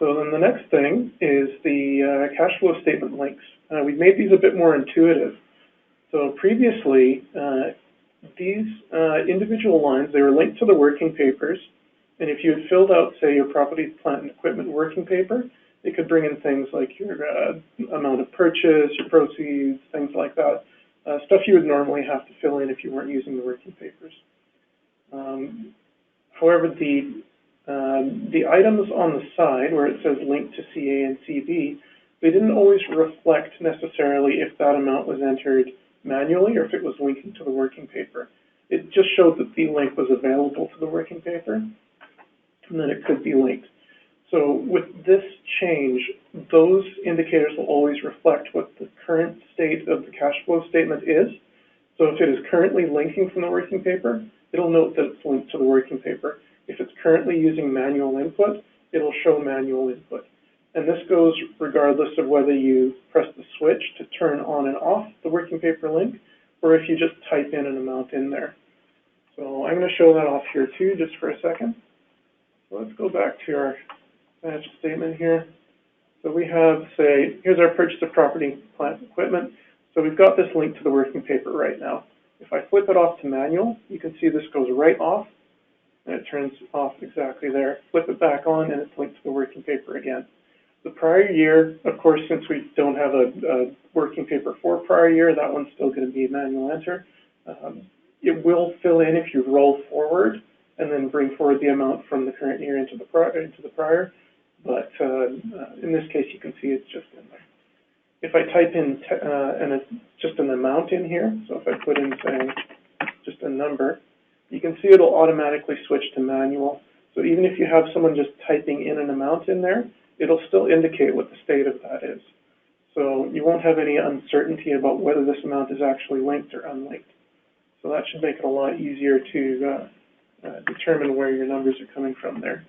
So then the next thing is the cash flow statement links. We've made these a bit more intuitive. So previously, these individual lines, they were linked to the working papers. And if you had filled out, say, your property, plant, and equipment working paper, it could bring in things like your amount of purchase, your proceeds, things like that. Stuff you would normally have to fill in if you weren't using the working papers. However, the items on the side where it says link to CA and CB, they didn't always reflect necessarily if that amount was entered manually or if it was linking to the working paper. It just showed that the link was available to the working paper, and then it could be linked. So with this change, those indicators will always reflect what the current state of the cash flow statement is. So if it is currently linking from the working paper, it'll note that it's linked to the working paper. If it's currently using manual input, it'll show manual input. And this goes regardless of whether you press the switch to turn on and off the working paper link, or if you just type in an amount in there. So I'm going to show that off here too, just for a second. So let's go back to our financial statement here. So we have, say, here's our purchase of property, plant, and equipment. So we've got this link to the working paper right now. If I flip it off to manual, you can see this goes right off, and it turns off exactly there. Flip it back on, and it's linked to the working paper again. The prior year, of course, since we don't have a working paper for prior year, that one's still going to be a manual enter. It will fill in if you roll forward and then bring forward the amount from the current year into the prior. But in this case, you can see it's just in there. If I type in just an amount in here, so if I put in, say, just a number, you can see it'll automatically switch to manual. So even if you have someone just typing in an amount in there, it'll still indicate what the state of that is. So you won't have any uncertainty about whether this amount is actually linked or unlinked. So that should make it a lot easier to determine where your numbers are coming from there.